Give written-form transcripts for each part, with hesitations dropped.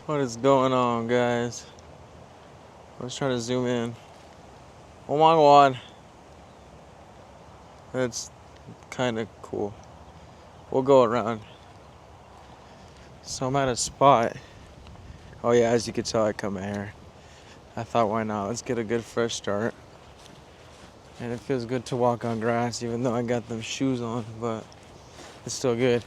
What is going on, guys? Let's try to zoom in. Oh my god. That's kind of cool. We'll go around. So I'm at a spot. Oh yeah, as you can tell, I cut my hair. I thought, why not? Let's get a good fresh start. And it feels good to walk on grass, even though I got them shoes on, but it's still good.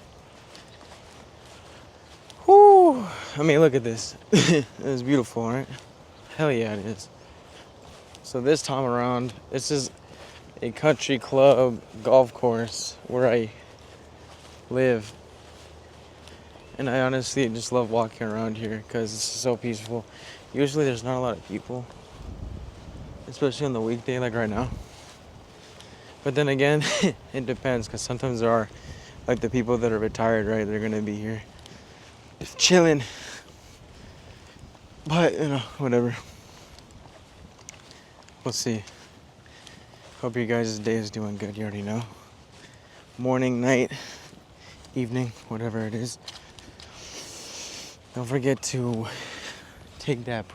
Whoo! I mean, look at this. It's beautiful, right? Hell yeah, it is. So this time around, this is a country club golf course where I live. And I honestly just love walking around here because it's so peaceful. Usually there's not a lot of people, especially on the weekday like right now. But then again, it depends, because sometimes there are like the people that are retired, right? They're gonna be here just chilling. But you know, whatever. We'll see. Hope your guys' day is doing good. You already know. Morning, night, evening, whatever it is. Don't forget to take that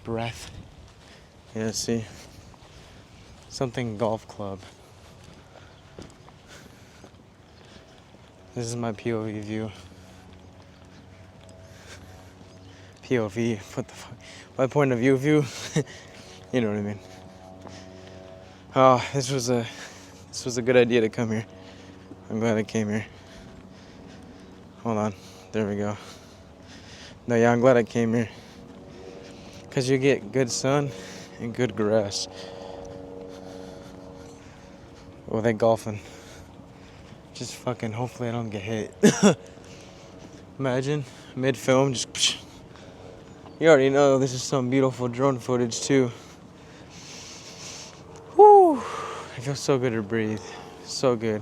breath. Yeah, see? Something golf club. This is my POV view. POV, what the fuck? My point of view. You know what I mean. Oh, this was a good idea to come here. I'm glad I came here. Hold on. There we go. No, yeah, I'm glad I came here. Because you get good sun and good grass. Oh, they golfing. Just fucking, hopefully I don't get hit. Imagine, mid-film, just... Psh. You already know this is some beautiful drone footage, too. Woo! It feels so good to breathe. So good.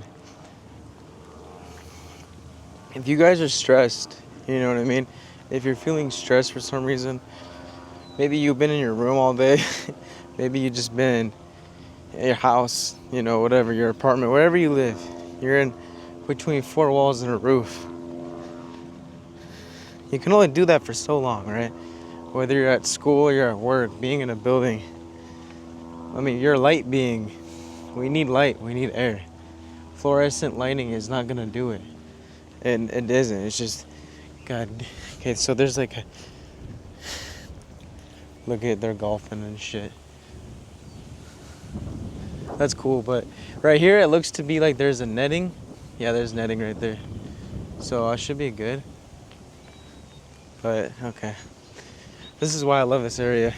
If you guys are stressed, you know what I mean? If you're feeling stressed for some reason, maybe you've been in your room all day. Maybe you just been in your house, you know, whatever, your apartment, wherever you live. You're in between four walls and a roof. You can only do that for so long, right? Whether you're at school or you're at work, being in a building. I mean, you're a light being. We need light, we need air. Fluorescent lighting is not gonna do it. And it isn't, it's just, God. Okay, so there's like a, look at, they're golfing and shit. That's cool, but right here it looks to be like there's a netting. Yeah, there's netting right there. So I should be good. But, okay. This is why I love this area.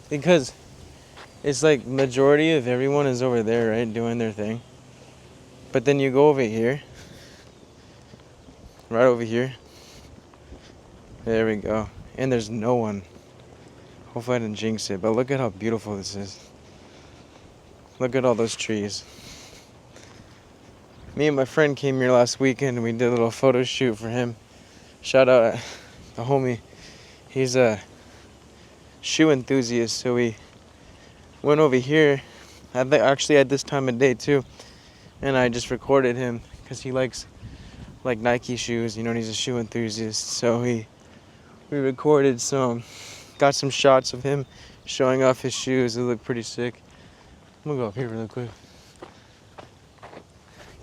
Because it's like majority of everyone is over there, right, doing their thing. But then you go over here. Right over here. There we go. And there's no one. Hopefully I didn't jinx it, but look at how beautiful this is. Look at all those trees. Me and my friend came here last weekend and we did a little photo shoot for him. Shout out the homie. He's a shoe enthusiast, so we went over here. Actually at this time of day too. And I just recorded him because he likes like Nike shoes, you know, and he's a shoe enthusiast. So we recorded got some shots of him showing off his shoes. They look pretty sick. I'm gonna go up here really quick.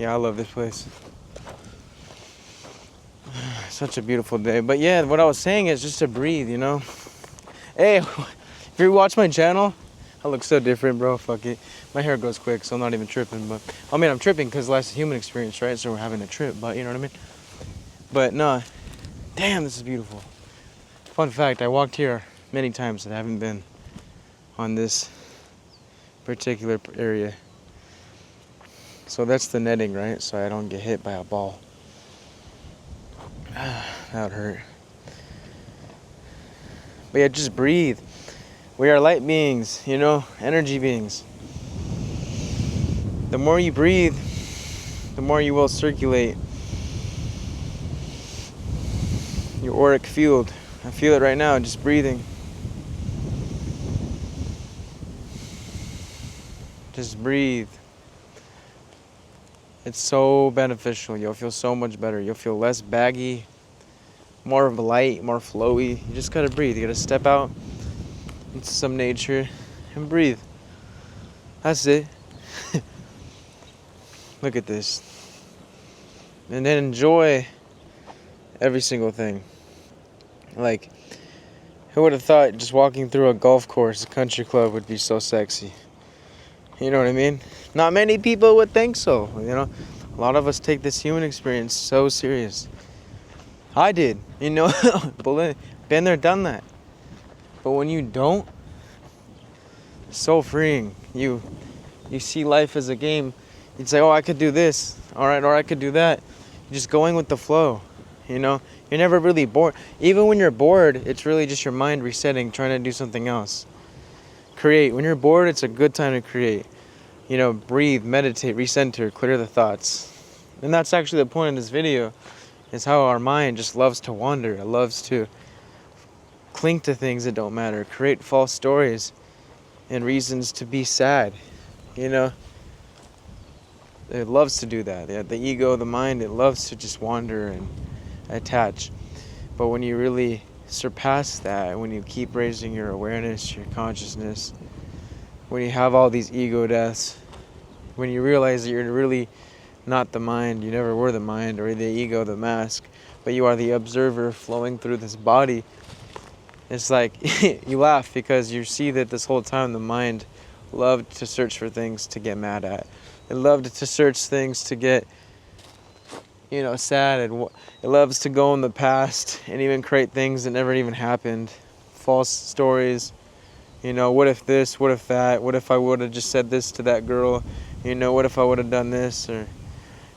Yeah, I love this place. Such a beautiful day. But yeah, what I was saying is just to breathe, you know? Hey, if you watch my channel, I look so different, bro. Fuck it. My hair goes quick, so I'm not even tripping. But I mean, I'm tripping because life's a human experience, right? So we're having a trip, but you know what I mean? But no, damn, this is beautiful. Fun fact, I walked here many times and I haven't been on this particular area. So that's the netting, right? So I don't get hit by a ball. That would hurt. But yeah, just breathe. We are light beings, you know, energy beings. The more you breathe, the more you will circulate your auric field. I feel it right now, just breathing. Just breathe. It's so beneficial. You'll feel so much better. You'll feel less baggy, more of a light, more flowy. You just gotta breathe. You gotta step out into some nature and breathe. That's it. Look at this. And then enjoy every single thing. Like, who would have thought just walking through a golf course, a country club, would be so sexy? You know what I mean? Not many people would think so, you know? A lot of us take this human experience so serious. I did, you know? Been there, done that. But when you don't, it's so freeing. You see life as a game. You'd say, oh, I could do this, all right, or I could do that. You're just going with the flow, you know? You're never really bored. Even when you're bored, it's really just your mind resetting, trying to do something else. Create. When you're bored, it's a good time to create. You know, breathe, meditate, recenter, clear the thoughts. And that's actually the point of this video, is how our mind just loves to wander. It loves to cling to things that don't matter, create false stories and reasons to be sad, you know? It loves to do that. The ego, the mind, it loves to just wander and attach. But when you really surpass that, when you keep raising your awareness, your consciousness, when you have all these ego deaths, when you realize that you're really not the mind, you never were the mind or the ego, the mask, but you are the observer flowing through this body, it's like you laugh because you see that this whole time the mind loved to search for things to get mad at. It loved to search things to get, you know, sad. It loves to go in the past and even create things that never even happened. False stories. You know, what if this, what if that, what if I would have just said this to that girl, you know, what if I would have done this, and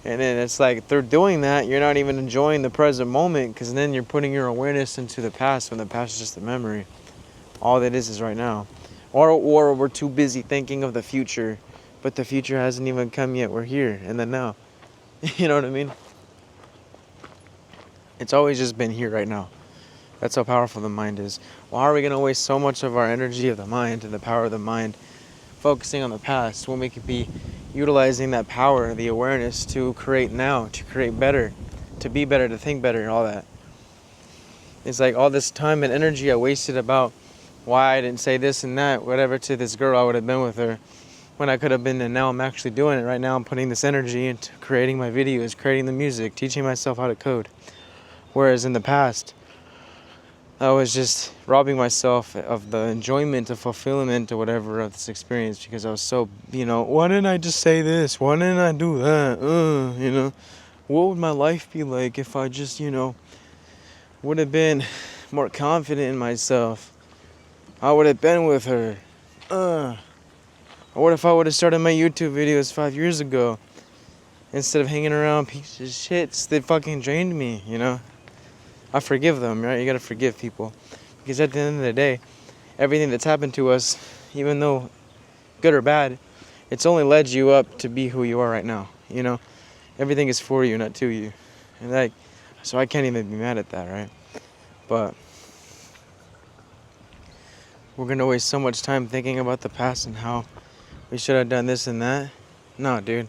then it's like they're doing that, you're not even enjoying the present moment, because then you're putting your awareness into the past when the past is just a memory. All that is right now. Or we're too busy thinking of the future, but the future hasn't even come yet, we're here, in the now. You know what I mean? It's always just been here right now. That's how powerful the mind is. Why are we going to waste so much of our energy of the mind and the power of the mind focusing on the past when we could be utilizing that power, the awareness, to create now, to create better, to be better, to think better, and all that? It's like all this time and energy I wasted about why I didn't say this and that, whatever, to this girl, I would have been with her when I could have been, and now I'm actually doing it. Right now I'm putting this energy into creating my videos, creating the music, teaching myself how to code. Whereas in the past, I was just robbing myself of the enjoyment, of fulfillment, or whatever of this experience, because I was so, you know, why didn't I just say this? Why didn't I do that? You know, what would my life be like if I just, you know, would have been more confident in myself? I would have been with her. Or what if I would have started my YouTube videos 5 years ago instead of hanging around pieces of shits that fucking drained me, you know? I forgive them, right? You gotta forgive people. Because at the end of the day, everything that's happened to us, even though good or bad, it's only led you up to be who you are right now, you know? Everything is for you, not to you. And like, so I can't even be mad at that, right? But we're gonna waste so much time thinking about the past and how we should have done this and that. No, dude.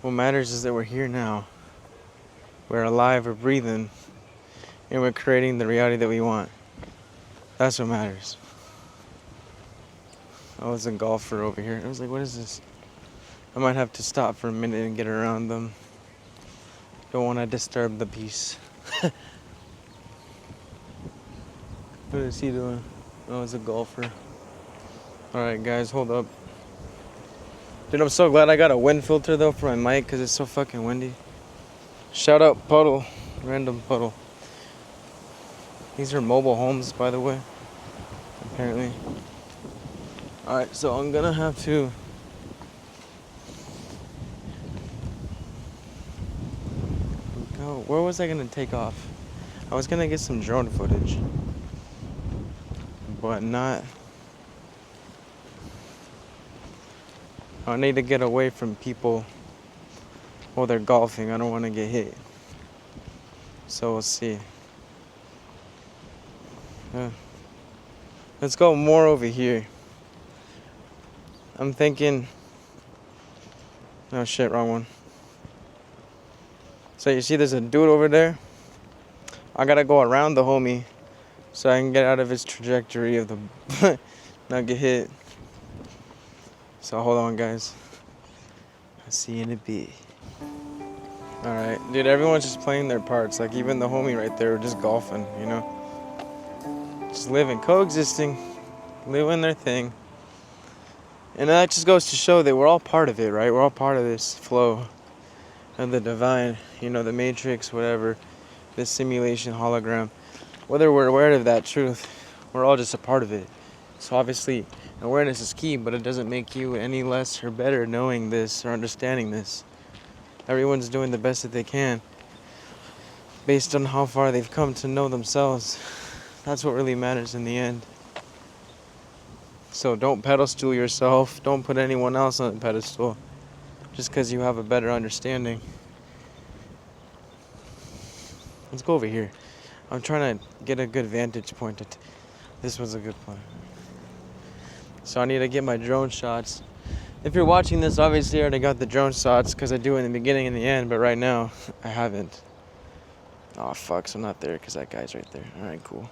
What matters is that we're here now. We're alive, we're breathing, and we're creating the reality that we want. That's what matters. I was a golfer over here. I was like, what is this? I might have to stop for a minute and get around them. Don't want to disturb the peace. What is he doing? Oh, it's a golfer. Alright, guys, hold up. Dude, I'm so glad I got a wind filter, though, for my mic, because it's so fucking windy. Shout out Puddle. Random Puddle. These are mobile homes, by the way. Apparently. Alright, so I'm gonna have to... Where was I gonna take off? I was gonna get some drone footage. but not. I need to get away from people while they're golfing. I don't want to get hit. So we'll see. Let's go more over here. I'm thinking. Oh shit, wrong one. So you see there's a dude over there? I gotta go around the homie so I can get out of his trajectory of the not get hit. So hold on, guys. I'll see you in a bit. Alright, dude, everyone's just playing their parts. Like even the homie right there, just golfing, you know? Just living, coexisting, living their thing. And that just goes to show that we're all part of it, right? We're all part of this flow of the divine, you know, the matrix, whatever, this simulation hologram. Whether we're aware of that truth, we're all just a part of it. So obviously, awareness is key, but it doesn't make you any less or better knowing this or understanding this. Everyone's doing the best that they can based on how far they've come to know themselves. That's what really matters in the end. So don't pedestal yourself. Don't put anyone else on a pedestal just because you have a better understanding. Let's go over here. I'm trying to get a good vantage point. This was a good point. So I need to get my drone shots. If you're watching this, obviously I already got the drone shots because I do in the beginning and the end, but right now I haven't. Oh fuck, so I'm not there because that guy's right there. Alright, cool.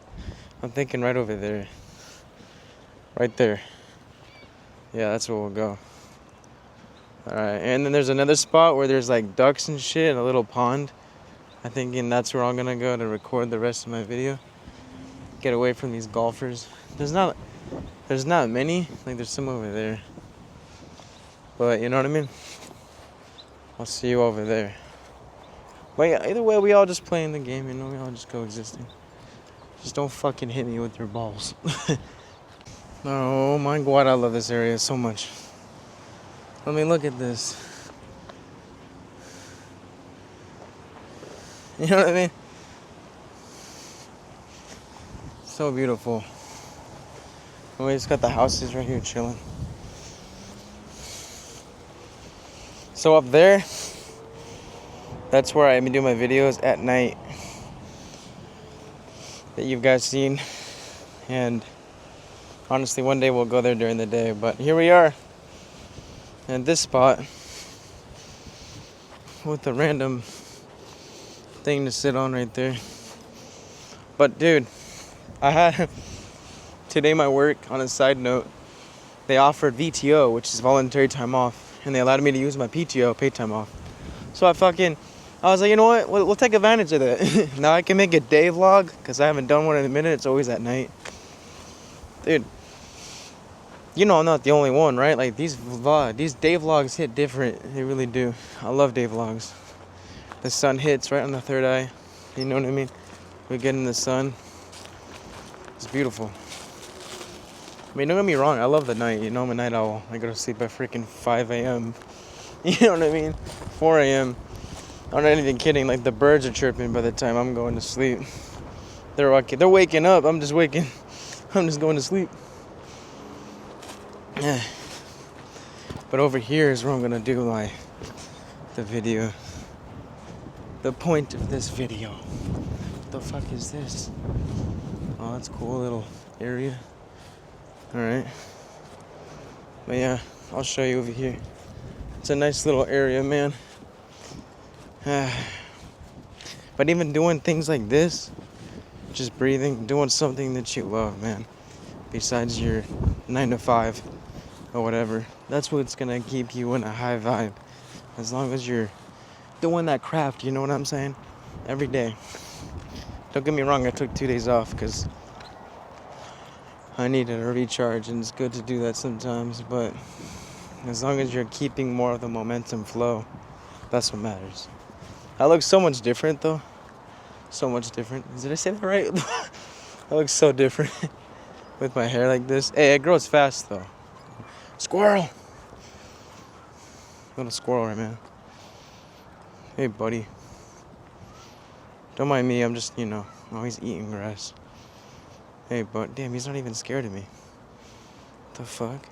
I'm thinking right over there. Right there. Yeah, that's where we'll go. Alright, and then there's another spot where there's like ducks and shit and a little pond. I'm thinking that's where I'm gonna go to record the rest of my video. Get away from these golfers. There's not many. Like there's some over there. But you know what I mean? I'll see you over there. But yeah, either way, we all just playing the game, you know? We all just coexisting. Just don't fucking hit me with your balls. Oh my god, I love this area so much. I mean, look at this. You know what I mean? So beautiful. And we just got the houses right here chilling. So up there, that's where I do my videos at night that you guys seen. And honestly, one day we'll go there during the day. But here we are in this spot with a random thing to sit on right there. But dude, I had today my work, on a side note, they offered VTO, which is voluntary time off. And they allowed me to use my PTO, paid time off. So I was like, you know what? We'll take advantage of that. Now I can make a day vlog, because I haven't done one in a minute. It's always at night. Dude, you know I'm not the only one, right? Like these day vlogs hit different. They really do. I love day vlogs. The sun hits right on the third eye. You know what I mean? We get in the sun. It's beautiful. I mean, don't get me wrong, I love the night. You know, I'm a night owl. I go to sleep at freaking 5 a.m. You know what I mean? 4 a.m. I'm not even kidding. Like, the birds are chirping by the time I'm going to sleep. They're waking up. I'm just waking. I'm just going to sleep. Yeah. But over here is where I'm going to do the video. The point of this video. What the fuck is this? Oh, that's a cool little area. Alright. But yeah, I'll show you over here. It's a nice little area, man. But even doing things like this, just breathing, doing something that you love, man. Besides your 9 to 5 or whatever. That's what's gonna keep you in a high vibe. As long as you're doing that craft, you know what I'm saying? Every day. Don't get me wrong, I took 2 days off because I needed a recharge, and it's good to do that sometimes, but as long as you're keeping more of the momentum flow, that's what matters. I look so much different, though. So much different. Did I say that right? I look so different with my hair like this. Hey, it grows fast, though. Squirrel! Little squirrel right, man. Hey, buddy. Don't mind me, I'm just, always eating grass. Hey, but damn, he's not even scared of me. What the fuck?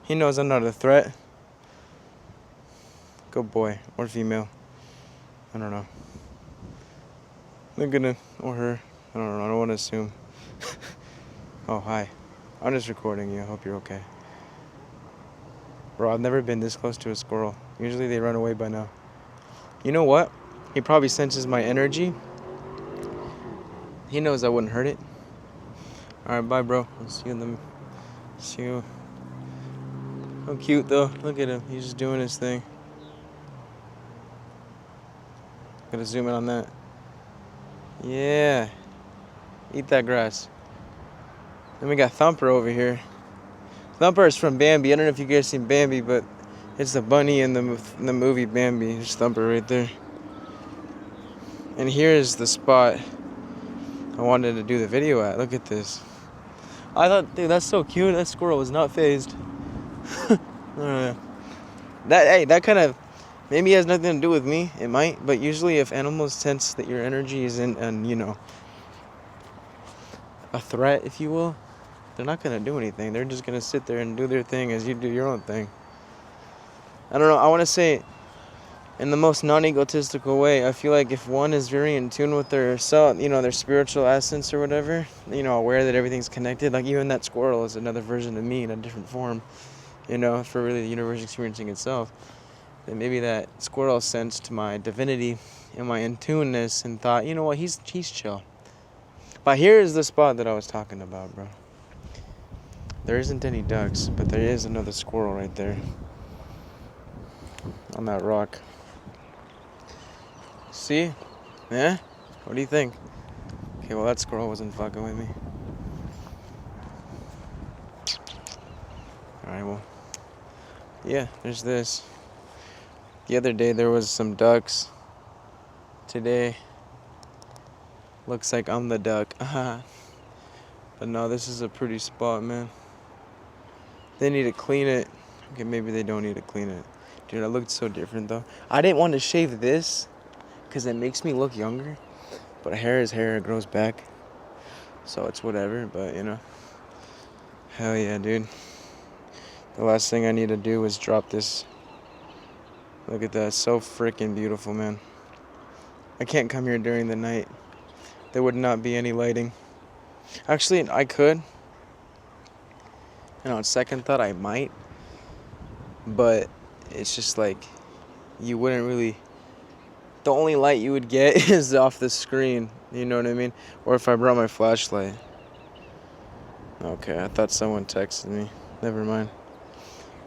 He knows I'm not a threat. Good boy. Or female. I don't know. Look at him. Or her. I don't know. I don't want to assume. Oh, hi. I'm just recording you. I hope you're okay. Bro, I've never been this close to a squirrel. Usually they run away by now. You know what? He probably senses my energy. He knows I wouldn't hurt it. Alright, bye, bro. I'll see you in the... See you. How cute, though. Look at him. He's just doing his thing. Gotta zoom in on that. Yeah. Eat that grass. Then we got Thumper over here. Thumper is from Bambi. I don't know if you guys seen Bambi, but it's the bunny in the movie Bambi. There's Thumper right there. And here's the spot I wanted to do the video at. Look at this. I thought, dude, that's so cute. That squirrel was not phased. That kind of maybe has nothing to do with me. It might, but usually if animals sense that your energy isn't, and a threat, if you will, they're not gonna do anything. They're just gonna sit there and do their thing as you do your own thing. I don't know. I want to say, in the most non-egotistical way, I feel like if one is very in tune with their self, their spiritual essence or whatever, aware that everything's connected, like even that squirrel is another version of me in a different form, for really the universe experiencing itself, then maybe that squirrel sensed my divinity and my in-tuneness and thought, you know what, he's chill. But here's the spot that I was talking about, bro. There isn't any ducks, but there is another squirrel right there on that rock. See? Yeah? What do you think? Okay, well, that squirrel wasn't fucking with me. Alright, well. Yeah, there's this. The other day there was some ducks. Today, looks like I'm the duck. But no, this is a pretty spot, man. They need to clean it. Okay, maybe they don't need to clean it. Dude, I looked so different, though. I didn't want to shave this because it makes me look younger. But hair is hair. It grows back. So it's whatever, but, Hell yeah, dude. The last thing I need to do is drop this. Look at that. So freaking beautiful, man. I can't come here during the night. There would not be any lighting. Actually, I could. On second thought, I might. But it's just like, you wouldn't really... The only light you would get is off the screen. You know what I mean? Or if I brought my flashlight. Okay, I thought someone texted me. Never mind.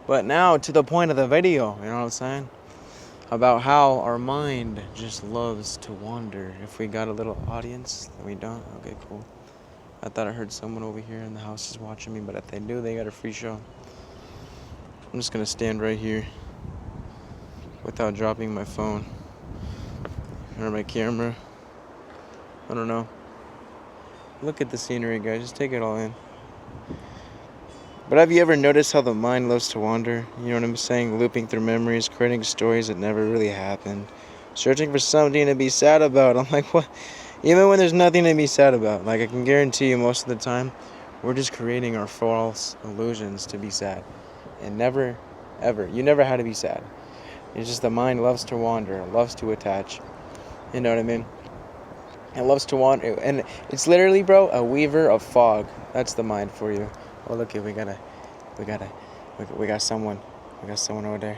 But now, to the point of the video, you know what I'm saying? About how our mind just loves to wander. If we got a little audience, we don't. Okay, cool. I thought I heard someone over here in the house is watching me, but if they do, they got a free show. I'm just gonna stand right here without dropping my phone or my camera. I don't know. Look at the scenery, guys. Just take it all in. But have you ever noticed how the mind loves to wander? You know what I'm saying? Looping through memories, creating stories that never really happened. Searching for something to be sad about. I'm like, what? Even when there's nothing to be sad about. Like, I can guarantee you most of the time, we're just creating our false illusions to be sad. And never, ever. You never had to be sad. It's just the mind loves to wander. Loves to attach. You know what I mean? It loves to wander. And it's literally, bro, a weaver of fog. That's the mind for you. Oh, look, we got someone. We got someone over there.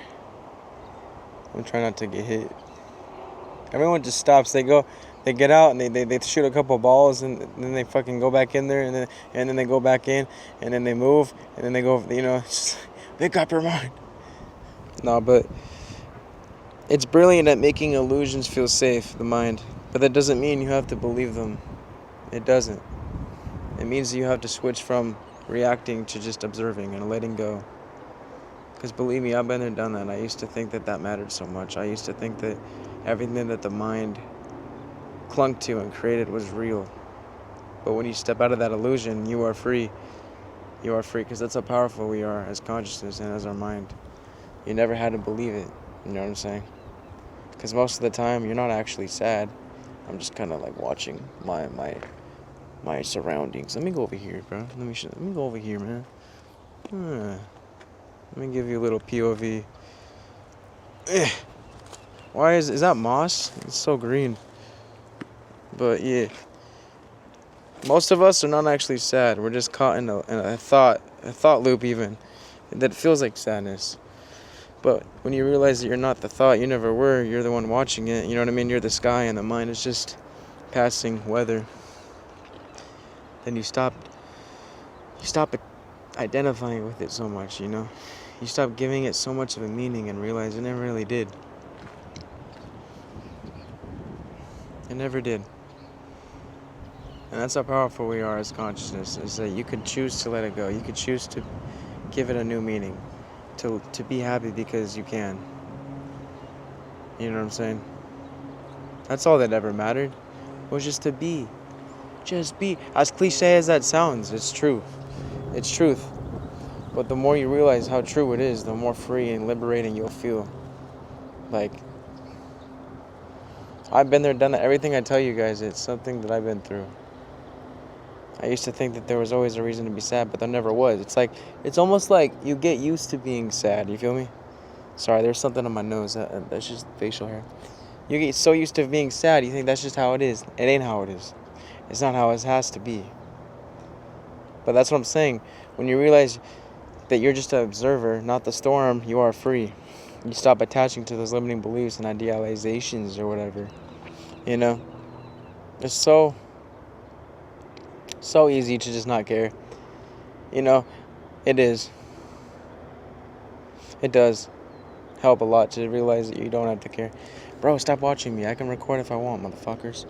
I'm trying not to get hit. Everyone just stops. They get out and they shoot a couple balls and then they fucking go back in there and then they go back in and then they move and then they go. Just make up your mind. No, but it's brilliant at making illusions feel safe. The mind, but that doesn't mean you have to believe them. It doesn't. It means you have to switch from reacting to just observing and letting go. Because believe me, I've been there, done that. I used to think that mattered so much. I used to think that everything that the mind clung to and created was real. But when you step out of that illusion, you are free. You are free, because that's how powerful we are as consciousness and as our mind. You never had to believe it. You know what I'm saying? Because most of the time, you're not actually sad. I'm just kind of like watching my my surroundings. Let me go over here, bro. Let me go over here, man. Let me give you a little POV. Why is that moss? It's so green. But yeah, most of us are not actually sad. We're just caught in a thought loop even that feels like sadness. But when you realize that you're not the thought, you never were. You're the one watching it. You know what I mean? You're the sky, and the mind is just passing weather. Then you stop identifying with it so much. You know, you stop giving it so much of a meaning and realize it never really did. It never did. And that's how powerful we are as consciousness, is that you could choose to let it go. You could choose to give it a new meaning, to be happy because you can. You know what I'm saying? That's all that ever mattered, was just to be. Just be. As cliche as that sounds, it's true. It's truth. But the more you realize how true it is, the more free and liberating you'll feel. Like, I've been there, done that. Everything I tell you guys, it's something that I've been through. I used to think that there was always a reason to be sad, but there never was. It's almost like you get used to being sad. You feel me? Sorry, there's something on my nose. That's just facial hair. You get so used to being sad, you think that's just how it is. It ain't how it is. It's not how it has to be. But that's what I'm saying. When you realize that you're just an observer, not the storm, you are free. You stop attaching to those limiting beliefs and idealizations or whatever. You know? It's so easy to just not care. You know, it is. It does help a lot to realize that you don't have to care. Bro, stop watching me. I can record if I want, motherfuckers.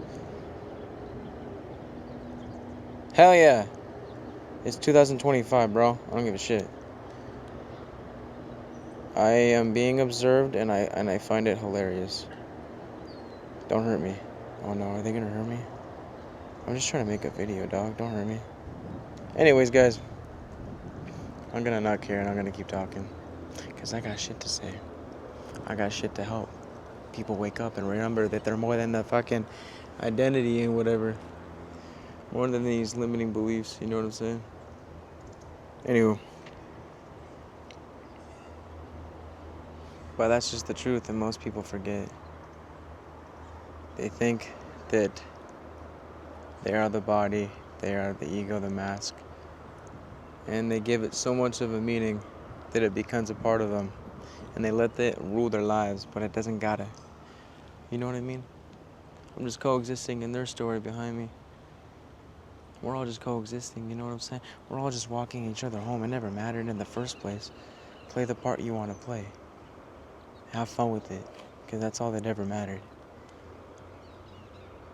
Hell yeah. It's 2025, bro. I don't give a shit. I am being observed, and I find it hilarious. Don't hurt me. Oh no, are they gonna hurt me? I'm just trying to make a video, dog. Don't hurt me. Anyways, guys, I'm gonna not care, and I'm gonna keep talking, because I got shit to say. I got shit to help people wake up and remember that they're more than the fucking identity and whatever. More than these limiting beliefs, you know what I'm saying? Anywho. But that's just the truth, and most people forget. They think that they are the body, they are the ego, the mask. And they give it so much of a meaning that it becomes a part of them. And they let it rule their lives, but it doesn't gotta. You know what I mean? I'm just coexisting in their story behind me. We're all just coexisting, you know what I'm saying? We're all just walking each other home. It never mattered in the first place. Play the part you want to play. Have fun with it, because that's all that ever mattered.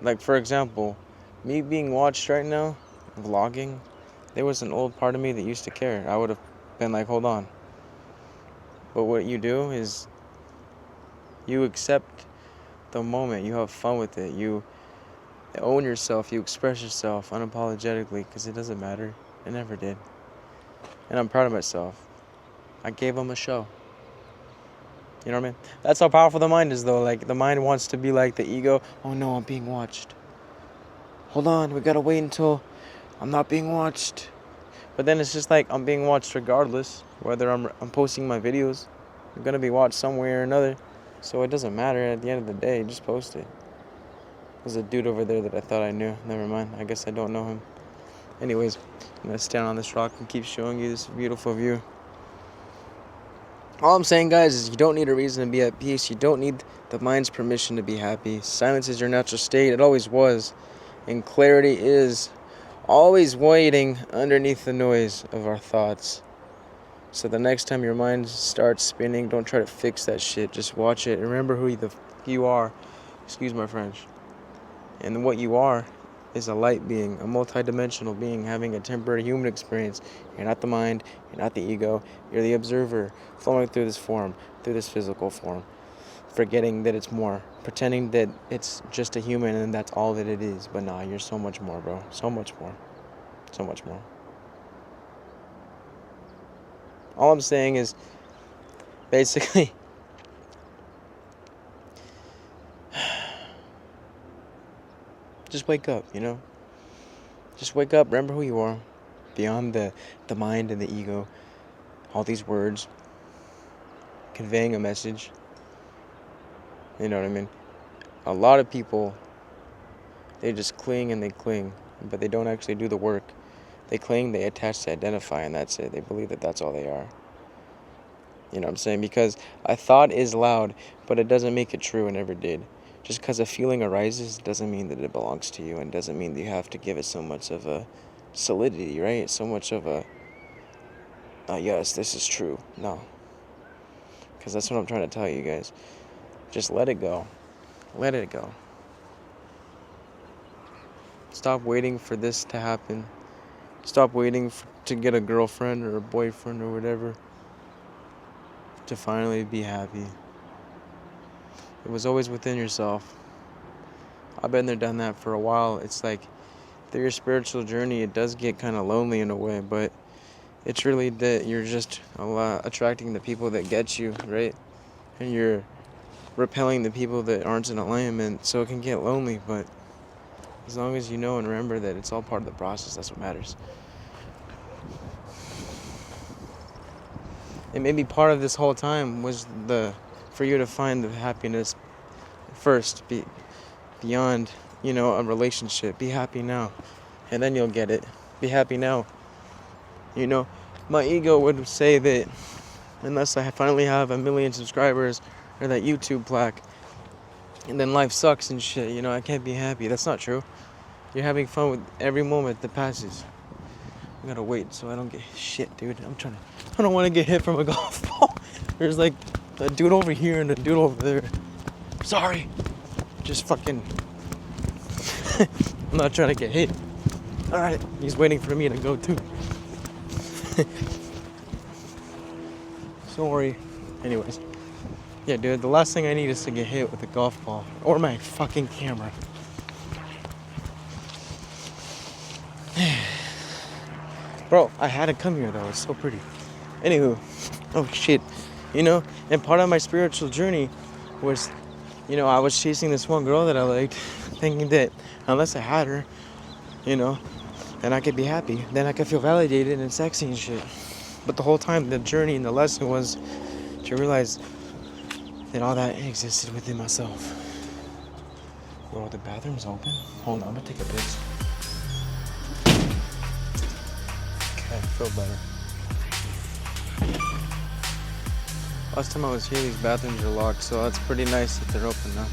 Like, for example, me being watched right now, vlogging, there was an old part of me that used to care. I would have been like, hold on. But what you do is you accept the moment. You have fun with it. You own yourself. You express yourself unapologetically, because it doesn't matter. It never did. And I'm proud of myself. I gave them a show. You know what I mean? That's how powerful the mind is, though. Like, the mind wants to be like the ego. Oh no, I'm being watched. Hold on, we gotta wait until I'm not being watched. But then it's just like, I'm being watched regardless. Whether I'm posting my videos, I'm gonna be watched some way or another. So it doesn't matter. At the end of the day, just post it. There's a dude over there that I thought I knew. Never mind. I guess I don't know him. Anyways, I'm gonna stand on this rock and keep showing you this beautiful view. All I'm saying, guys, is you don't need a reason to be at peace. You don't need the mind's permission to be happy. Silence is your natural state. It always was. And clarity is always waiting underneath the noise of our thoughts. So the next time your mind starts spinning, don't try to fix that shit. Just watch it. Remember who you are. Excuse my French. And what you are is a light being, a multidimensional being having a temporary human experience. You're not the mind, you're not the ego, you're the observer flowing through this form, through this physical form, forgetting that it's more, pretending that it's just a human and that's all that it is. But nah, you're so much more, bro. So much more. So much more. All I'm saying is, basically, just wake up, you know? Just wake up, remember who you are. Beyond the mind and the ego. All these words. Conveying a message. You know what I mean? A lot of people, they just cling and they cling, but they don't actually do the work. They cling, they attach to identify, and that's it. They believe that that's all they are. You know what I'm saying? Because a thought is loud, but it doesn't make it true and never did. Just because a feeling arises doesn't mean that it belongs to you, and doesn't mean that you have to give it so much of a solidity, right? So much of a, yes, this is true. No. Because that's what I'm trying to tell you guys. Just let it go. Let it go. Stop waiting for this to happen. Stop waiting to get a girlfriend or a boyfriend or whatever to finally be happy. It was always within yourself. I've been there, done that for a while. It's like through your spiritual journey, it does get kind of lonely in a way, but it's really that you're just attracting the people that get you, right? And you're repelling the people that aren't in alignment, so it can get lonely, but as long as you know and remember that it's all part of the process, that's what matters. And maybe part of this whole time was for you to find the happiness first, beyond, a relationship. Be happy now, and then you'll get it. Be happy now. My ego would say that unless I finally have 1 million subscribers or that YouTube plaque, and then life sucks and shit, I can't be happy. That's not true. You're having fun with every moment that passes. I gotta wait so I don't get shit, dude. I don't want to get hit from a golf ball. There's like a dude over here and a dude over there. Sorry. Just fucking. I'm not trying to get hit. Alright, he's waiting for me to go too. Sorry. Anyways. Yeah, dude, the last thing I need is to get hit with a golf ball. Or my fucking camera. Bro, I had to come here though. It's so pretty. Anywho. Oh shit. And part of my spiritual journey was, I was chasing this one girl that I liked, thinking that unless I had her, then I could be happy. Then I could feel validated and sexy and shit. But the whole time, the journey and the lesson was to realize that all that existed within myself. Bro, the bathroom's open. Hold on, I'm gonna take a piss. Okay, I feel better. Last time I was here, these bathrooms are locked, so that's pretty nice that they're open now.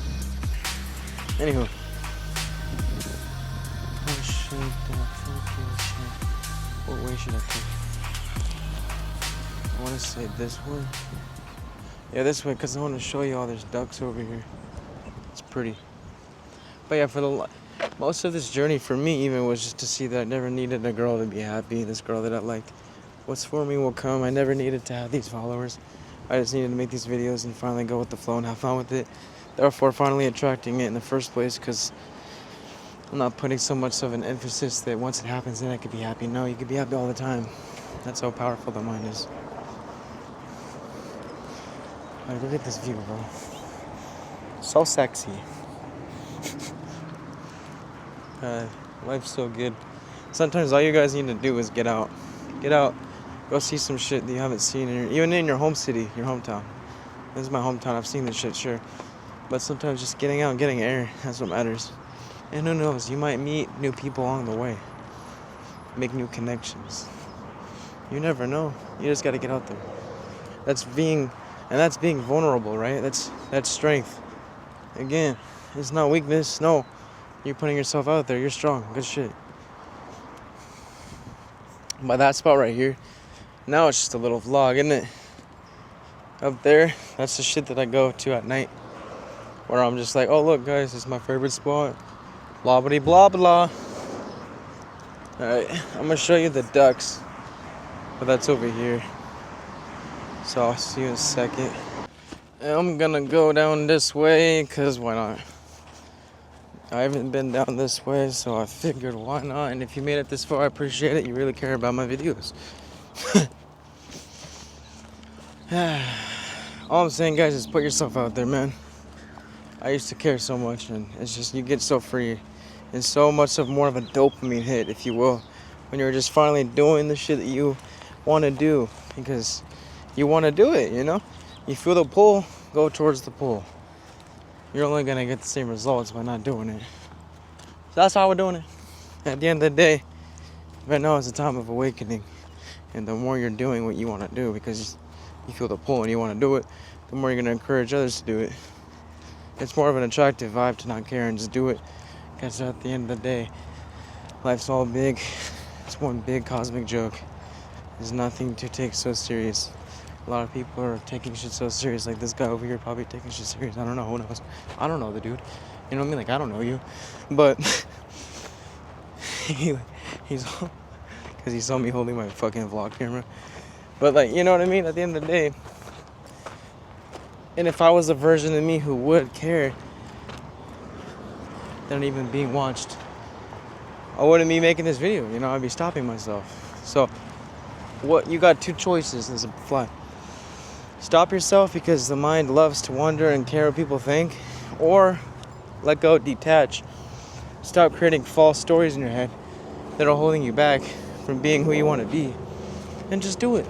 Anywho. Oh shit, what way should I take? I want to say this way. Yeah, this way, because I want to show you all there's ducks over here. It's pretty. But yeah, for most of this journey for me even was just to see that I never needed a girl to be happy, this girl that I liked. What's for me will come. I never needed to have these followers. I just needed to make these videos and finally go with the flow and have fun with it. Therefore, finally attracting it in the first place, because I'm not putting so much of an emphasis that once it happens, then I could be happy. No, you could be happy all the time. That's how powerful the mind is. Like, look at this view, bro. So sexy. Life's so good. Sometimes all you guys need to do is get out. Get out. Go see some shit that you haven't seen even in your home city, your hometown. This is my hometown. I've seen this shit, sure. But sometimes just getting out and getting air, that's what matters. And who knows, you might meet new people along the way. Make new connections. You never know. You just gotta get out there. That's being vulnerable, right? That's strength. Again, it's not weakness. No. You're putting yourself out there. You're strong. Good shit. By that spot right here, now it's just a little vlog, isn't it? Up there, that's the shit that I go to at night. Where I'm just like, oh look guys, this is my favorite spot. Blah blah blah blah. Alright, I'm gonna show you the ducks. But that's over here. So I'll see you in a second. And I'm gonna go down this way, cause why not? I haven't been down this way, so I figured why not? And if you made it this far, I appreciate it. You really care about my videos. All I'm saying, guys, is put yourself out there, man. I used to care so much, and it's just, you get so free. and so much of more of a dopamine hit, if you will, when you're just finally doing the shit that you want to do because you want to do it, you know? You feel the pull, go towards the pull. You're only going to get the same results by not doing it. So that's how we're doing it. At the end of the day, right now is the time of awakening. And the more you're doing what you want to do because you feel the pull and you want to do it, the more you're going to encourage others to do it. It's more of an attractive vibe to not care and just do it. Because at the end of the day, life's all big. It's one big cosmic joke. There's nothing to take so serious. A lot of people are taking shit so serious. Like this guy over here probably taking shit serious. I don't know. Who knows? I don't know the dude. You know what I mean? Like, I don't know you. But he's because he saw me holding my fucking vlog camera. But like, you know what I mean? At the end of the day, and if I was a version of me who would care than even being watched, I wouldn't be making this video. You know, I'd be stopping myself. So what, you got two choices as a fly. Stop yourself because the mind loves to wonder and care what people think, or let go, detach. Stop creating false stories in your head that are holding you back from being who you want to be, and just do it.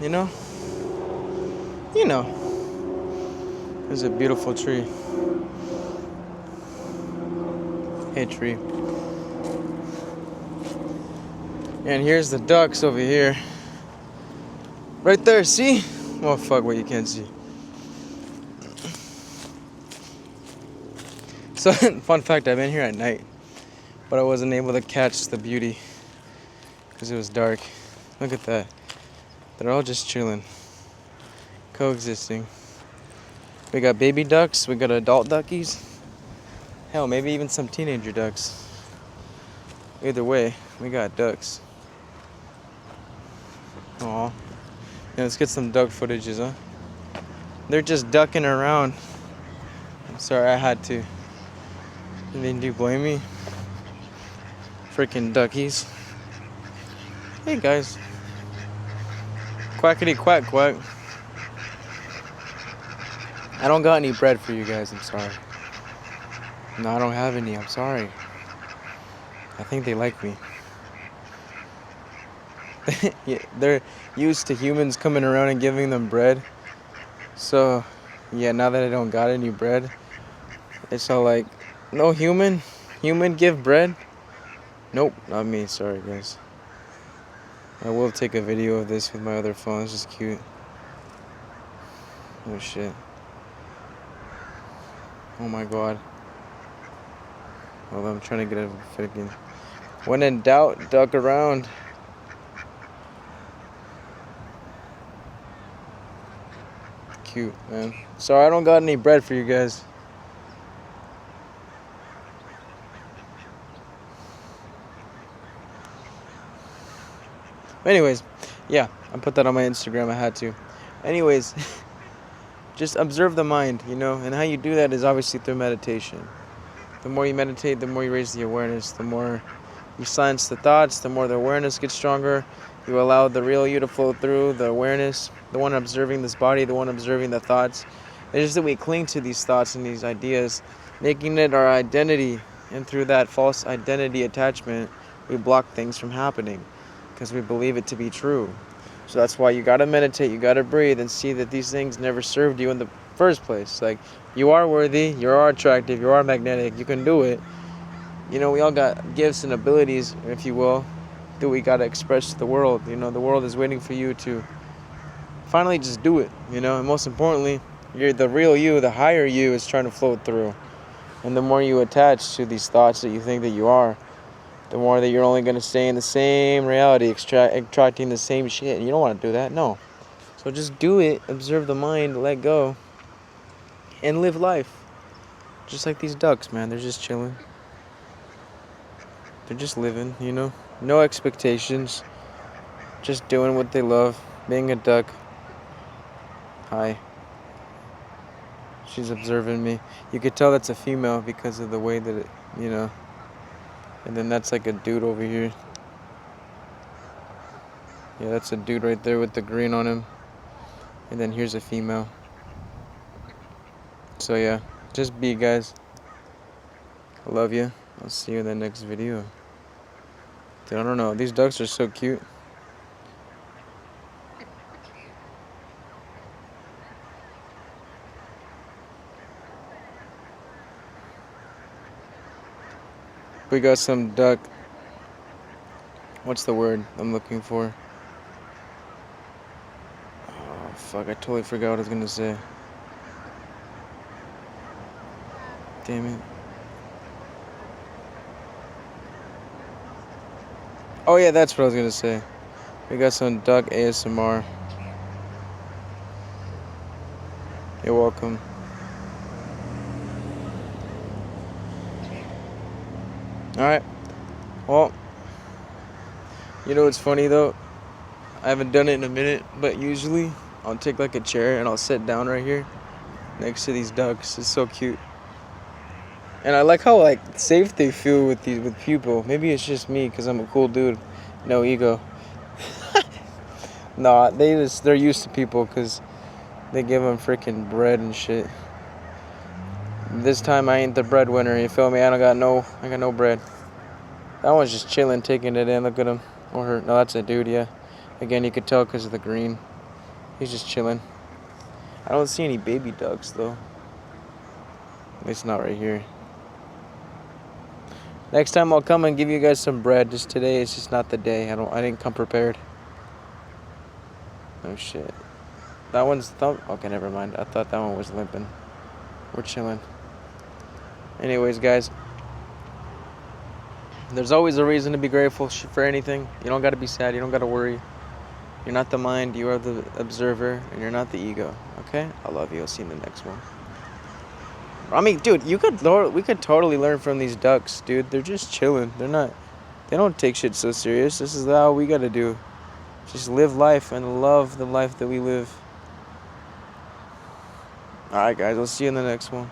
You know? You know. There's a beautiful tree. Hey, tree. And here's the ducks over here. Right there, see? Oh, fuck, what you can't see. So, fun fact, I've been here at night, but I wasn't able to catch the beauty because it was dark. Look at that. They're all just chilling, coexisting. We got baby ducks, we got adult duckies. Hell, maybe even some teenager ducks. Either way, we got ducks. Aw. Yeah, let's get some duck footages, huh? They're just ducking around. I'm sorry, I had to. I mean, do you blame me? Freaking duckies. Hey guys. Quackity quack quack. I don't got any bread for you guys, I'm sorry. No, I don't have any, I'm sorry. I think they like me. Yeah, they're used to humans coming around and giving them bread. So, yeah, now that I don't got any bread, it's all like, no human give bread? Nope, not me, sorry guys. I will take a video of this with my other phone, it's just cute. Oh shit. Oh my god. Well, I'm trying to get a freaking... When in doubt, duck around. Cute, man. Sorry, I don't got any bread for you guys. Anyways, yeah, I put that on my Instagram, I had to. Anyways, just observe the mind, you know, and how you do that is obviously through meditation. The more you meditate, the more you raise the awareness, the more you silence the thoughts, the more the awareness gets stronger. You allow the real you to flow through, the awareness, the one observing this body, the one observing the thoughts. It's just that we cling to these thoughts and these ideas, making it our identity, and through that false identity attachment, we block things from happening because we believe it to be true. So that's why you gotta meditate, you gotta breathe and see that these things never served you in the first place. Like, you are worthy, you are attractive, you are magnetic, you can do it. You know, we all got gifts and abilities, if you will, that we gotta express to the world. You know, the world is waiting for you to finally just do it, you know, and most importantly, you're the real you, the higher you is trying to float through. And the more you attach to these thoughts that you think that you are, the more that you're only going to stay in the same reality, attracting the same shit. And you don't want to do that, no. So just do it, observe the mind, let go, and live life. Just like these ducks, man, they're just chilling. They're just living, you know, no expectations, just doing what they love, being a duck. Hi. She's observing me. You could tell that's a female because of the way that it, you know. And then that's like a dude over here. Yeah, that's a dude right there with the green on him. And then here's a female. So yeah, just be, guys. I love you. I'll see you in the next video. Dude, I don't know. These ducks are so cute. We got some duck. What's the word I'm looking for? Oh, fuck. I totally forgot what I was gonna say. Damn it. Oh, yeah, that's what I was gonna say. We got some duck ASMR. You're welcome. Alright. Well, you know what's funny though? I haven't done it in a minute, but usually I'll take like a chair and I'll sit down right here next to these ducks. It's so cute. And I like how like safe they feel with people. Maybe it's just me because I'm a cool dude. No ego. Nah, they're used to people because they give them freaking bread and shit. This time I ain't the breadwinner, you feel me? I got no bread. That one's just chilling, taking it in. Look at him. Or her. No, that's a dude, yeah. Again, you could tell because of the green. He's just chilling. I don't see any baby ducks, though. At least not right here. Next time I'll come and give you guys some bread. Just today, it's just not the day. I didn't come prepared. Oh, shit. That one's okay, never mind. I thought that one was limping. We're chilling. Anyways, guys. There's always a reason to be grateful for anything. You don't got to be sad. You don't got to worry. You're not the mind. You are the observer, and you're not the ego. Okay? I love you. I'll see you in the next one. I mean, dude, we could totally learn from these ducks, dude. They're just chilling. They don't take shit so serious. This is how we got to do. Just live life and love the life that we live. All right, guys. I'll see you in the next one.